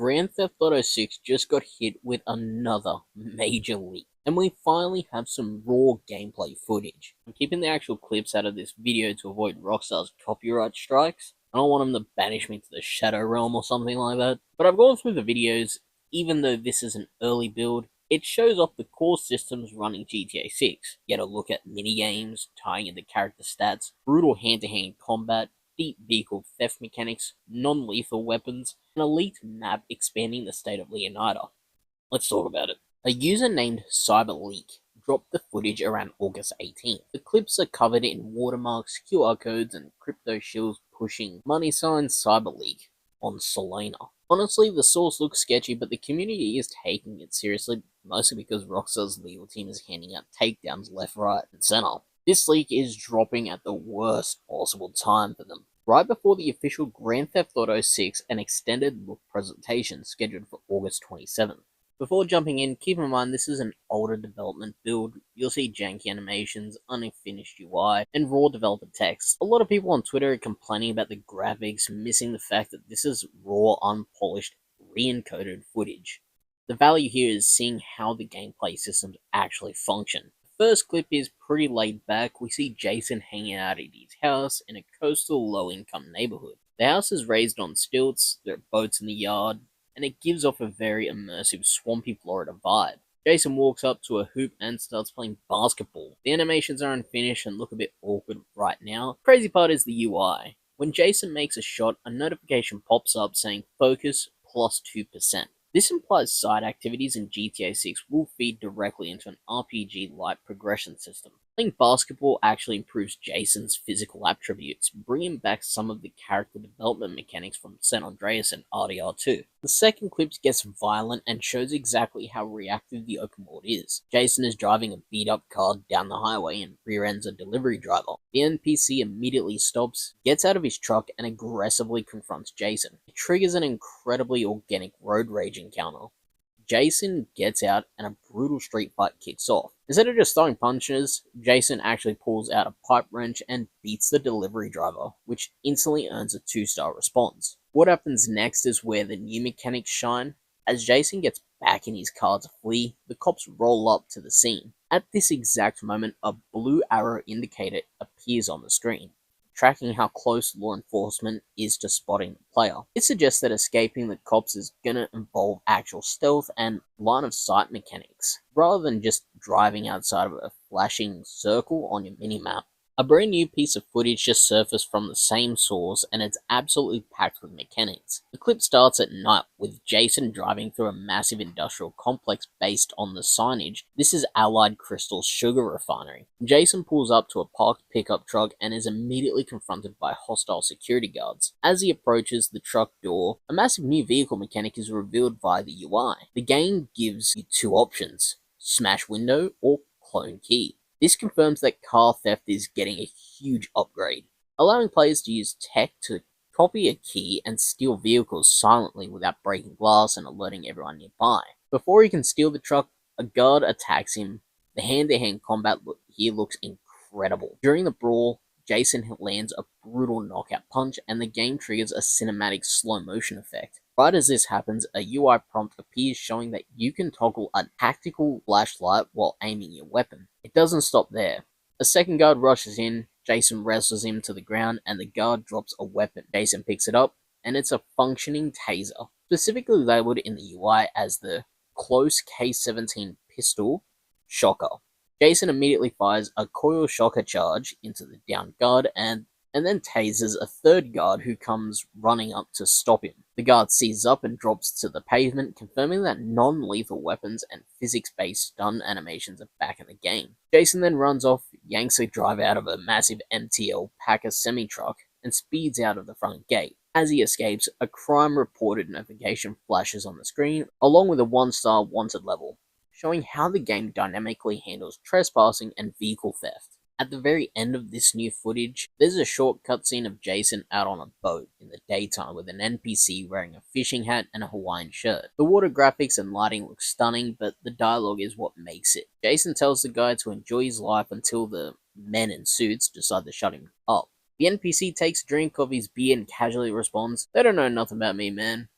Grand Theft Auto 6 just got hit with another major leak, and we finally have some raw gameplay footage. I'm keeping the actual clips out of this video to avoid Rockstar's copyright strikes. I don't want them to banish me to the Shadow Realm or something like that, but I've gone through the videos. Even though this is an early build, it shows off the core systems running GTA 6. Get a look at minigames, tying into character stats, brutal hand-to-hand combat, deep vehicle theft mechanics, non-lethal weapons, and a leaked map expanding the state of Leonida. Let's talk about it. A user named Cyberleek dropped the footage around August 18th. The clips are covered in watermarks, QR codes, and crypto shills pushing money signs Cyberleek on Solana. Honestly, the source looks sketchy, but the community is taking it seriously, mostly because Rockstar's legal team is handing out takedowns left, right, and center. This leak is dropping at the worst possible time for them, right before the official Grand Theft Auto 6 and extended look presentation scheduled for August 27th. Before jumping in, keep in mind this is an older development build. You'll see janky animations, unfinished UI, and raw developer text. A lot of people on Twitter are complaining about the graphics, missing the fact that this is raw, unpolished, re-encoded footage. The value here is seeing how the gameplay systems actually function. The first clip is pretty laid back. We see Jason hanging out at his house in a coastal low-income neighborhood. The house is raised on stilts, there are boats in the yard, and it gives off a very immersive swampy Florida vibe. Jason walks up to a hoop and starts playing basketball. The animations are unfinished and look a bit awkward right now. Crazy part is the UI. When Jason makes a shot, a notification pops up saying focus plus 2%. This implies side activities in GTA 6 will feed directly into an RPG-like progression system. Playing basketball actually improves Jason's physical attributes, bringing back some of the character development mechanics from San Andreas and RDR2. The second clip gets violent and shows exactly how reactive the open world is. Jason is driving a beat-up car down the highway and rear-ends a delivery driver. The NPC immediately stops, gets out of his truck, and aggressively confronts Jason. It triggers an incredibly organic road rage encounter. Jason gets out and a brutal street fight kicks off. Instead of just throwing punches, Jason actually pulls out a pipe wrench and beats the delivery driver, which instantly earns a 2-star response. What happens next is where the new mechanics shine. As Jason gets back in his car to flee, the cops roll up to the scene. At this exact moment, a blue arrow indicator appears on the screen, tracking how close law enforcement is to spotting the player. It suggests that escaping the cops is gonna involve actual stealth and line of sight mechanics, rather than just driving outside of a flashing circle on your minimap. A brand new piece of footage just surfaced from the same source, and it's absolutely packed with mechanics. The clip starts at night with Jason driving through a massive industrial complex based on the signage. This is Allied Crystal's sugar refinery. Jason pulls up to a parked pickup truck and is immediately confronted by hostile security guards. As he approaches the truck door, a massive new vehicle mechanic is revealed via the UI. The game gives you two options: smash window or clone key. This confirms that car theft is getting a huge upgrade, allowing players to use tech to copy a key and steal vehicles silently without breaking glass and alerting everyone nearby. Before he can steal the truck, a guard attacks him. The hand-to-hand combat here looks incredible. During the brawl, Jason lands a brutal knockout punch and the game triggers a cinematic slow-motion effect. Right as this happens, a UI prompt appears showing that you can toggle a tactical flashlight while aiming your weapon. It doesn't stop there. A second guard rushes in, Jason wrestles him to the ground, and the guard drops a weapon. Jason picks it up, and it's a functioning taser, specifically labeled in the UI as the Klose K17 Shocker. Jason immediately fires a coil shocker charge into the downed guard and then tasers a third guard who comes running up to stop him. The guard seizes up and drops to the pavement, confirming that non-lethal weapons and physics-based stun animations are back in the game. Jason then runs off, yanks a driver out of a massive MTL Packer semi-truck, and speeds out of the front gate. As he escapes, a crime reported notification flashes on the screen, along with a 1-star wanted level, showing how the game dynamically handles trespassing and vehicle theft. At the very end of this new footage, there's a short cutscene of Jason out on a boat in the daytime with an NPC wearing a fishing hat and a Hawaiian shirt. The water graphics and lighting look stunning, but the dialogue is what makes it. Jason tells the guy to enjoy his life until the men in suits decide to shut him up. The NPC takes a drink of his beer and casually responds, "They don't know nothing about me, man."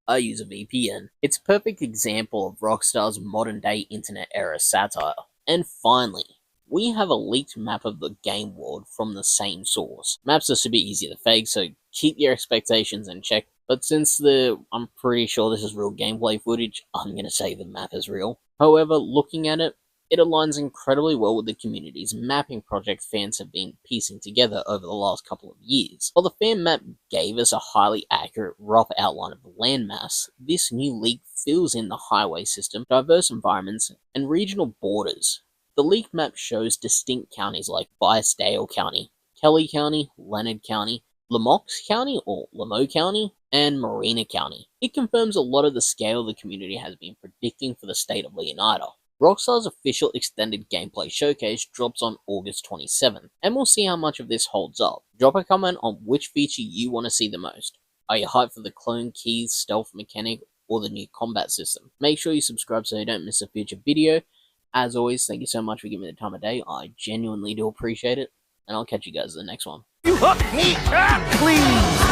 I use a VPN. It's a perfect example of Rockstar's modern day internet era satire. And finally, we have a leaked map of the game world from the same source. Maps are super easy to fake, so keep your expectations in check. But since I'm pretty sure this is real gameplay footage, I'm gonna say the map is real. However, looking at it, it aligns incredibly well with the community's mapping project fans have been piecing together over the last couple of years. While the fan map gave us a highly accurate, rough outline of the landmass, this new leak fills in the highway system, diverse environments, and regional borders. The leaked map shows distinct counties like Biasdale County, Kelly County, Leonard County, Lamox County or Lamo County, and Marina County. It confirms a lot of the scale the community has been predicting for the state of Leonida. Rockstar's official extended gameplay showcase drops on August 27th, and we'll see how much of this holds up. Drop a comment on which feature you want to see the most. Are you hyped for the clone keys stealth mechanic or the new combat system? Make sure you subscribe so you don't miss a future video. As always, thank you so much for giving me the time of day. I genuinely do appreciate it, and I'll catch you guys in the next one. You hook me up, please!